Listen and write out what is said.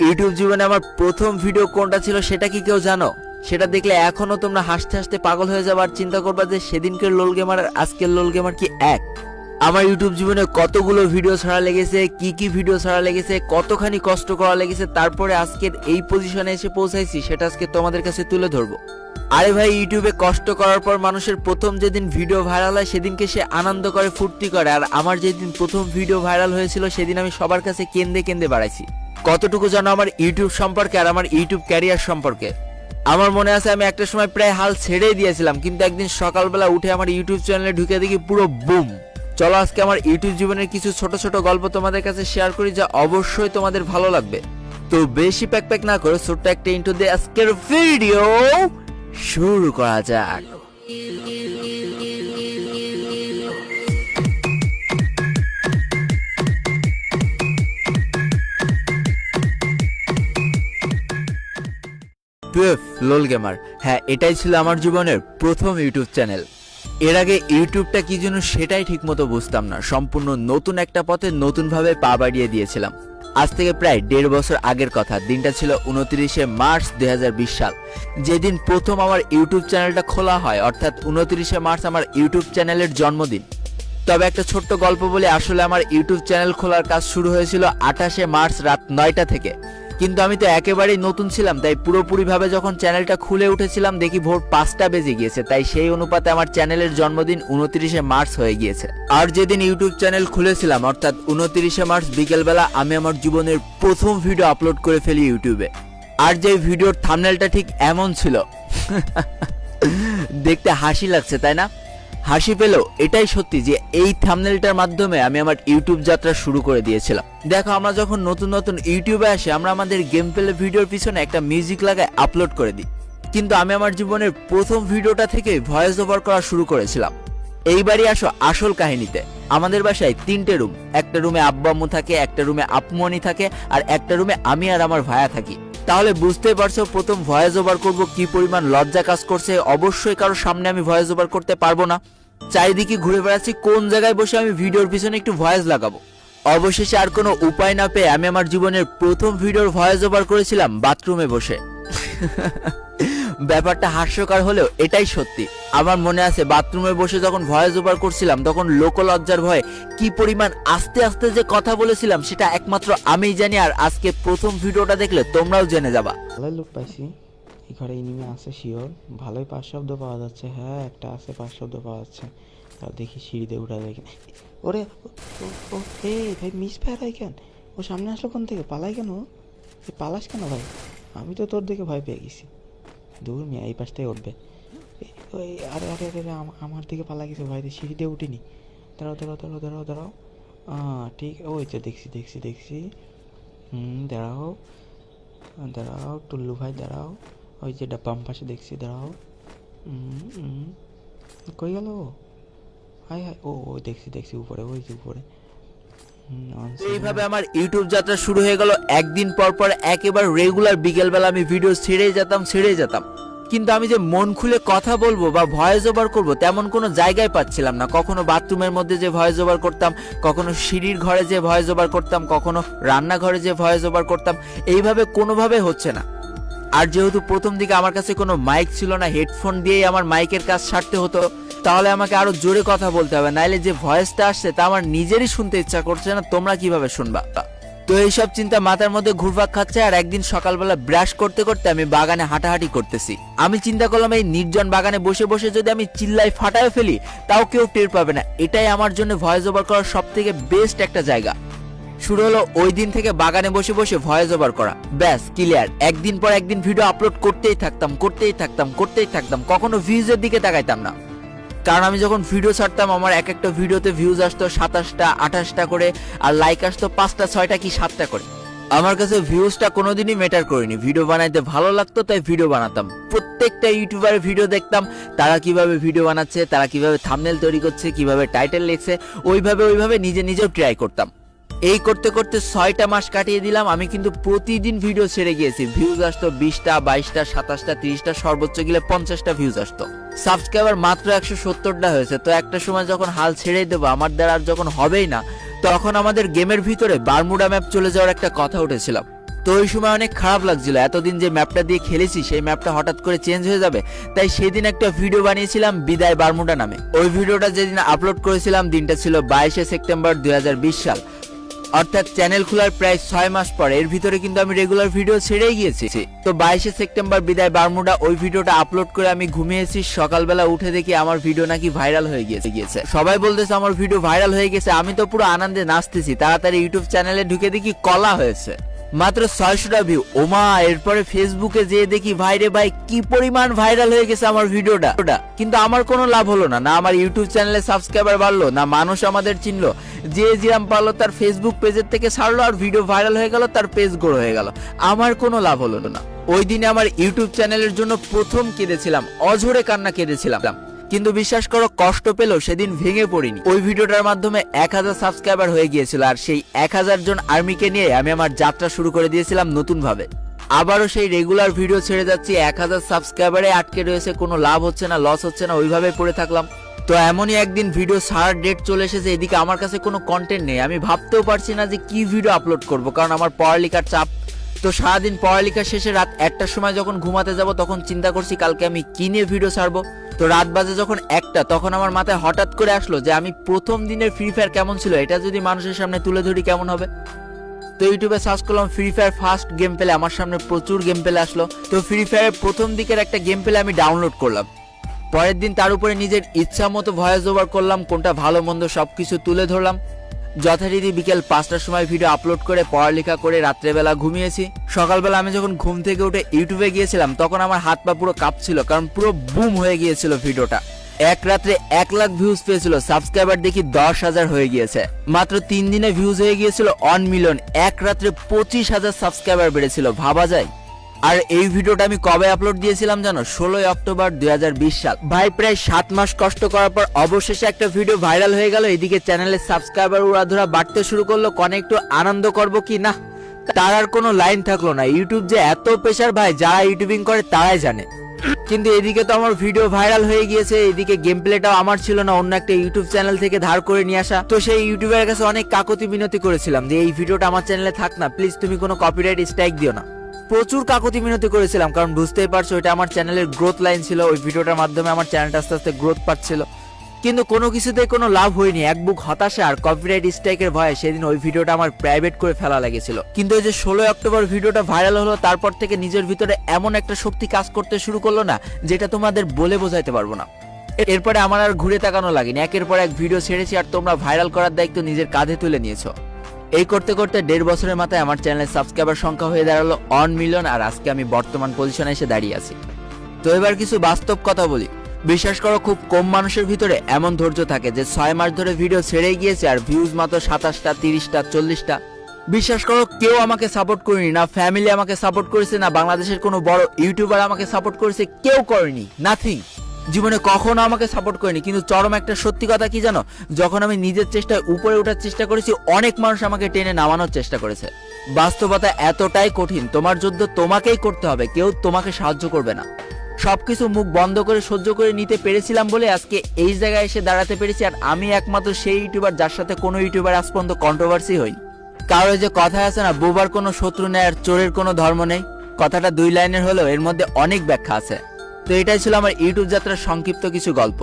YouTube জীবনে আমার প্রথম ভিডিও কোনটা ছিল সেটা কি কেউ জানো? সেটা দেখলে এখনো তোমরা হাসতে হাসতে পাগল হয়ে যাবে আর চিন্তা করবা যে সেদিনকের লোল গেমার আর আজকের লোল গেমার কি এক। আমার ইউটিউব জীবনে কতগুলো ভিডিও ছাড়া লেগেছে, কি ভিডিও ছাড়া লেগেছে, কতখানি কষ্ট করা লেগেছে, তারপরে আজকের এই পজিশনে এসে পৌঁছাইছি সেটা আজকে তোমাদের কাছে তুলে ধরবো। আরে ভাই, ইউটিউবে কষ্ট করার পর মানুষের প্রথম যেদিন ভিডিও ভাইরাল হয় সেদিনকে সে আনন্দ করে, ফুর্তি করে। আর আমার যেদিন প্রথম ভিডিও ভাইরাল হয়েছিল সেদিন আমি সবার কাছে কেঁদে কেঁদে বাড়াইছি। কতটুকু জানো আমার ইউটিউব সম্পর্কে আর আমার ইউটিউব ক্যারিয়ার সম্পর্কে? আমার মনে আছে আমি একটা সময় প্রায় হাল ছেড়েই দিয়েছিলাম, কিন্তু একদিন সকালবেলা উঠে আমার ইউটিউব চ্যানেলে ঢুকে দেখি পুরো বুম। চলো আজকে আমার ইউটিউব জীবনের কিছু ছোট ছোট গল্প তোমাদের কাছে শেয়ার করি, যা অবশ্যই তোমাদের ভালো লাগবে। তো বেশি প্যাক না করে ছোট্ট একটা ইন্ট্রো দিয়ে আজকের ভিডিও শুরু করা যাক। লোল গেমার, হ্যাঁ এটাই ছিল আমার জীবনের প্রথম ইউটিউব চ্যানেল। এর আগে ইউটিউবটা কি জন্য সেটাই ঠিক মতো বুঝতাম না। সম্পূর্ণ নতুন একটা পথে নতুনভাবে পা বাড়িয়ে দিয়েছিলাম। আজ থেকে প্রায় 1.5 বছর আগের কথা। দিনটা ছিল 29শে মার্চ 2020 সাল, যেদিন প্রথম আমার ইউটিউব চ্যানেলটা খোলা হয়, অর্থাৎ 29শে মার্চ আমার ইউটিউব চ্যানেলের জন্মদিন। তবে একটা ছোট্ট গল্প বলে, আসলে আমার ইউটিউব চ্যানেল খোলার কাজ শুরু হয়েছিল 28শে মার্চ রাত 9টা থেকে। কিন্তু আমি তো একেবারেই নতুন ছিলাম, তাই পুরোপুরিভাবে যখন চ্যানেলটা খুলে উঠেছিলাম দেখি ভোর 5টা বেজে গিয়েছে। তাই সেই অনুপাতে আমার চ্যানেলের জন্মদিন 29শে মার্চ হয়ে গিয়েছে। আর যেদিন ইউটিউব চ্যানেল খুলেছিলাম, অর্থাৎ 29শে মার্চ বিকেলবেলা, আমি আমার জীবনের প্রথম ভিডিও আপলোড করে ফেলি ইউটিউবে। আর যে ভিডিওর থাম্বনেলটা ঠিক এমন ছিল। দেখতে হাসি লাগছে তাই না? হাসি পেলেও এটাই সত্যি যে এই থাম্বনেলটার মাধ্যমে আমি আমার ইউটিউব যাত্রা শুরু করে দিয়েছিলাম। দেখো, আমরা যখন নতুন নতুন ইউটিউবে আসি, আমরা আমাদের গেম প্লে ভিডিওর পিছনে একটা মিউজিক লাগায় আপলোড করে দিই। কিন্তু আমি আমার জীবনের প্রথম ভিডিওটা থেকে ভয়েস ওভার করা শুরু করেছিলাম। এইবারই আসো আসল কাহিনীতে। আমাদের বাসায় 3টে রুম। একটা রুমে আব্বু আম্মু থাকে, একটা রুমে আপুমনি থাকে, আর একটা রুমে আমি আর আমার ভাইয়া থাকি। তাহলে বুঝতেই পারছো প্রথম ভয়েস ওভার করবো কি পরিমাণ লজ্জা কাজ করছে। অবশ্যই কারোর সামনে আমি ভয়েস ওভার করতে পারবো না। চারিদিকে ঘুরে বেড়াচ্ছি কোন জায়গায় বসে আমি ভিডিওর পিছনে একটু ভয়েস লাগাবো। অবশেষে আর কোনো উপায় না পেয়ে আমি আমার জীবনের প্রথম ভিডিওর ভয়েস ওভার করেছিলাম বাথরুমে বসে। ব্যাপারটা হাস্যকর হলেও এটাই সত্যি। আমার মনে আছে বাথরুমে বসে যখন ভয়েস ওভার করছিলাম তখন লোকলজ্জার ভয়ে কি পরিমাণ আস্তে আস্তে যে কথা বলেছিলাম সেটা একমাত্র আমিই জানি। আর আজকে প্রথম ভিডিওটা দেখলে তোমরাও জেনে যাবা। ভালোই লোক পাইছি এই ঘরে, ইনিমি আছে শিওর। ভালোই 5 শব্দ পাওয়া যাচ্ছে। হ্যাঁ, একটা আছে 5 শব্দ পাওয়া যাচ্ছে। আর দেখি সিঁড়িতে উঠা দেখে। ওরে ও ভাই, মিস ফায়ার হয় কেন? ও সামনে আসলো কোন থেকে? পালাই কেন? পালাস কেন ভাই? আমি তো তোর দিকে ভয় পেয়ে গেছি। দূর মিয়া, এই পাশটাই উঠবে। ওই আরে আরে আরে আমার দিকে পালা গেছে ভাই, সিঁড়িতে উঠিনি। দাঁড়াও। ঠিক, ওই তো দেখছি। দাঁড়াও টুল্লু ভাই, দাঁড়াও। ওই যে বাম পাশে দেখছি, দাঁড়াও। কই গেল? হাই ও দেখছি উপরে, ওই যে উপরে। এইভাবে আমার ইউটিউব যাত্রা শুরু হয়ে গেল। একদিন পর পর একেবারে রেগুলার বিকেলবেলা আমি ভিডিও ছেড়েই যেতাম। কিন্তু আমি যে মন খুলে কথা বলবো বা ভয়েস ওভার করবো তেমন কোনো জায়গায় পাচ্ছিলাম না। কখনো বাথরুমের মধ্যে যে ভয়েস ওভার করতাম, কখনো সিঁড়ির ঘরে যে ভয়েস ওভার করতাম, কখনো রান্নাঘরে যে ভয়েস ওভার করতাম, এইভাবে কোনোভাবে হচ্ছে না। আর যেহেতু প্রথম দিকে আমার কাছে কোনো মাইক ছিল না, হেডফোন দিয়েই আমার মাইকের কাজ সারতে হতো, তাহলে আমাকে আরো জোরে কথা বলতে হবে, নাইলে যে ভয়েসটা আসছে তা আমার নিজেরই শুনতে ইচ্ছা করছে না। তোমরা কিভাবে শুনবা? তো এইসব চিন্তা মাথার মধ্যে ঘুরপাক খাচ্ছে। আর একদিন সকালবেলা ব্রাশ করতে করতে আমি বাগানে হাঁটাহাঁটি করতেছি। আমি চিন্তা করলাম এই নির্জন বাগানে বসে বসে যদি আমি চিল্লাই ফাটায় ফেলি তাও কেউ টের পাবে না। এটাই আমার জন্য ভয়েস ওভার করার সব থেকে বেস্ট একটা জায়গা। শুরু হলো ওই দিন থেকে বাগানে বসে বসে ভয়েস ওভার করা। ব্যাস ক্লিয়ার। একদিন পর একদিন ভিডিও আপলোড করতেই থাকতাম। কখনো ভিউজের দিকে তাকাইতাম না, কারণ আমি যখন ভিডিও ছাড়তাম আমার এক একটা ভিডিওতে ভিউজ আসতো 27টা 28টা করে, আর লাইক আসতো 5টা 6টা কি 7টা করে। আমার কাছে ভিউজটা কোনোদিনই ম্যাটার করেনি। ভিডিও বানাইতে ভালো লাগতো তাই ভিডিও বানাতাম। প্রত্যেকটা ইউটিউবারের ভিডিও দেখতাম, তারা কিভাবে ভিডিও বানাচ্ছে, তারা কিভাবে থাম্বনেল তৈরি করছে, কিভাবে টাইটেল লিখছে, ওইভাবে নিজেও ট্রাই করতাম। এই করতে করতে 6টা মাস কাটিয়ে দিলাম। আমি কিন্তু প্রতিদিন ভিডিও ছেড়ে গিয়েছি। ভিউজ আসতো 20টা 22টা 27টা 30টা, সর্বোচ্চ গেলে 50টা ভিউজ আসতো। সাবস্ক্রাইবার মাত্র 170টা হয়েছে। তো একটা সময় যখন হাল ছেড়ে দেবো, আমার দ্বারা আর যখন হবেই না, তখন আমাদের গেমের ভিতরে বারমুডা ম্যাপ চলে যাওয়ার একটা কথা উঠেছিল। তো ওই সময় অনেক খারাপ লাগছিল, এতদিন যে ম্যাপটা দিয়ে খেলেছি সেই ম্যাপটা হঠাৎ করে চেঞ্জ হয়ে যাবে। তাই সেদিন একটা ভিডিও বানিয়েছিলাম বিদায় বারমুডা নামে। ওই ভিডিওটা যেদিন আপলোড করেছিলাম দিনটা ছিল 22শে সেপ্টেম্বর 2020 সাল, অর্থাৎ চ্যানেল খোলার প্রায় 6 মাস পর। এর ভিতরে কিন্তু আমি রেগুলার ভিডিও ছেড়েই গিয়েছি। তো 22শে সেপ্টেম্বর বিদায় বারমুডা ওই ভিডিওটা আপলোড করে আমি ঘুমিয়েছি। সকালবেলা উঠে দেখি আমার ভিডিও নাকি ভাইরাল হয়ে গিয়েছে। সবাই বলতেছে আমার ভিডিও ভাইরাল হয়ে গেছে, আমি তো পুরো আনন্দে নাচতেছি। তাড়াতাড়ি ইউটিউব চ্যানেলে ঢুকে দেখি কলা হয়েছে, মাত্র 600টা ভিউ। ওমা, এরপরে ফেসবুকে যেয়ে দেখি ভাই রে ভাই কি পরিমাণ ভাইরাল হয়ে গেছে আমার ভিডিওটা। কিন্তু আমার কোনো লাভ হলো না, না আমার ইউটিউব চ্যানেলে সাবস্ক্রাইবার বাড়লো, না মানুষ আমাদের চিনলো। যে যেরাম পারলো তার ফেসবুক পেজের থেকে ছাড়লো আর ভিডিও ভাইরাল হয়ে গেল, তার পেজ গ্রো হয়ে গেল। আমার কোনো লাভ হলো না। ওই দিনে আমার ইউটিউব চ্যানেলের জন্য প্রথম কেঁদেছিলাম, অঝরে কান্না কেঁদেছিলাম। কিন্তু বিশ্বাস করো, কষ্ট পেলেও সেদিন ভেঙে পড়িনি। ওই ভিডিওটার মাধ্যমে 1000 সাবস্ক্রাইবার হয়ে গিয়েছিল, আর সেই 1000 জন আর্মিকে নিয়ে আমি আমার যাত্রা শুরু করে দিয়েছিলাম নতুন ভাবে। আবারও সেই রেগুলার ভিডিও ছেড়ে যাচ্ছি, 1000 সাবস্ক্রাইবারে আটকে রয়েছে, কোনো লাভ হচ্ছে না, লস হচ্ছে না, ওইভাবে পড়ে থাকলাম। তো এমনই একদিন ভিডিও ছাড়ার ডেট চলে এসেছে, এদিকে আমার কাছে কোনো কন্টেন্ট নেই। আমি ভাবতেও পারছি না যে কি ভিডিও আপলোড করব, কারণ আমার পড়ালেখার চাপ। তো সারাদিন পড়ালেখা শেষে রাত 1টার সময় যখন ঘুমাতে যাব তখন চিন্তা করছি কালকে আমি কি নিয়ে ভিডিও ছাড়বো। তো রাত বাজে যখন 1টা, তখন আমার মাথায় হঠাৎ করে আসলো যে আমি প্রথম দিনের ফ্রি ফায়ার কেমন ছিল এটা যদি মানুষের সামনে তুলে ধরি কেমন হবে। তো ইউটিউবে সার্চ করলাম free fire first game play, আমার সামনে প্রচুর গেম প্লে আসলো। তো ফ্রি ফায়ারের প্রথম দিকের একটা গেম প্লে আমি ডাউনলোড করলাম। পরের দিন তার উপরে নিজের ইচ্ছা মতো ভয়েস ওভার করলাম, কোনটা ভালো মন্দ সবকিছু তুলে ধরলাম। যথারীতি বিকেল 5টার সময় ভিডিও আপলোড করে পড়ালেখা করে রাত্রেবেলা ঘুমিয়েছি। সকালবেলা আমি যখন ঘুম থেকে উঠে ইউটিউবে গিয়েছিলাম তখন আমার হাত পা পুরো কাঁপছিল, কারণ পুরো বুম হয়ে গিয়েছিল ভিডিওটা। এক রাত্রে 1 লাখ ভিউজ পেয়েছিল, সাবস্ক্রাইবার দেখি 10,000 হয়ে গিয়েছে। মাত্র 3 দিনে ভিউজ হয়ে গিয়েছিল 1 মিলিয়ন। এক রাত্রে 25,000 সাবস্ক্রাইবার বেড়েছিল, ভাবা যায়। আর এই ভিডিওটা আমি কবে আপলোড দিয়েছিলাম জানো? 16 অক্টোবর 2020 সাল। ভাই প্রায় 7 মাস কষ্ট করার পর অবশেষে একটা ভিডিও ভাইরাল হয়ে গেল। এদিকে চ্যানেলের সাবস্ক্রাইবার উড়াধুরা বাড়তে শুরু করলো। কনে একটু আনন্দ করব কি না, তার আর কোনো লাইন থাকলো না। ইউটিউব যে এত প্রেশার ভাই, যারা ইউটিউবিং করে তারাই জানে। কিন্তু এদিকে তো আমার ভিডিও ভাইরাল হয়ে গিয়েছে, এদিকে গেম প্লেটাও আমার ছিল না, অন্য একটা ইউটিউব চ্যানেল থেকে ধার করে নিয়ে আসা। তো সেই ইউটিউবের কাছে অনেক কাকুতি মিনতি করেছিলাম যে এই ভিডিওটা আমার চ্যানেলে থাক না, প্লিজ তুমি কোনো কপিরাইট স্ট্রাইক দিও না। প্রচুর কাকুতি মিনতি করেছিলাম, কারণ বুঝতেই পারছো এটা আমার চ্যানেলের গ্রোথ লাইন ছিল। ওই ভিডিওটার মাধ্যমে আমার চ্যানেলটা আস্তে আস্তে গ্রোথ পাচ্ছিল, কিন্তু কোনো কিছুতেই কোনো লাভ হয়নি। এক বুক হতাশা আর কপিরাইট স্ট্রাইকের ভয়ে সেদিন ওই ভিডিওটা আমার প্রাইভেট করে ফেলা লেগেছিল। কিন্তু এই যে 16 অক্টোবর ভিডিওটা ভাইরাল হলো, তারপর থেকে নিজের ভিতরে এমন একটা শক্তি কাজ করতে শুরু করলো না, যেটা তোমাদের বলে বোঝাইতে পারবো না। এরপরে আমার আর ঘুরে তাকানো লাগেনি, একের পর এক ভিডিও ছেড়েছি, আর তোমরা ভাইরাল করার দায়িত্ব নিজের কাঁধে তুলে নিয়েছো। এই করতে করতে 1.5 বছরের মাথায় আমার চ্যানেলের সাবস্ক্রাইবার সংখ্যা হয়ে দাঁড়ালো 1 মিলিয়ন, আর আজকে আমি বর্তমান পজিশনে এসে দাঁড়িয়ে আছি। তো এবার কিছু বাস্তব কথা বলি। বিশ্বাস করো, খুব কম মানুষের ভিতরে এমন ধৈর্য থাকে যে 6 মাস ধরে ভিডিও ছেড়েই গিয়েছে আর ভিউজ মাত্র 27টা, 30টা, 40টা। বিশ্বাস করো, কেউ আমাকে সাপোর্ট করেনি, না ফ্যামিলি আমাকে সাপোর্ট করেছে, না বাংলাদেশের কোনো বড় ইউটিউবার আমাকে সাপোর্ট করেছে, কেউ করেনি, নাথিং। জীবনে কখনো আমাকে সাপোর্ট করেনি। কিন্তু চরম একটা সত্যি কথা কি জানো? যখন আমি নিজের চেষ্টায় উপরে ওঠার চেষ্টা করেছি, অনেক মানুষ আমাকে টেনে নামানোর চেষ্টা করেছে। বাস্তবতা এতটাই কঠিন, তোমার যুদ্ধ তোমাকেই করতে হবে, কেউ তোমাকে সাহায্য করবে না। সবকিছু মুখ বন্ধ করে সহ্য করে নিতে পেরেছিলাম বলে আজকে এই জায়গায় এসে দাঁড়াতে পেরেছি। আর আমি একমাত্র সেই ইউটিউবার যার সাথে কোনো ইউটিউবার আজ পর্যন্ত কন্ট্রোভার্সি হয়নি। কারো যে কথা আছে না, বোবার কোনো শত্রু নেই আর চোরের কোনো ধর্ম নেই, কথাটা 2 লাইনের হলেও এর মধ্যে অনেক ব্যাখ্যা আছে। তো এটাই ছিল আমার ইউটিউব যাত্রার সংক্ষিপ্ত কিছু গল্প।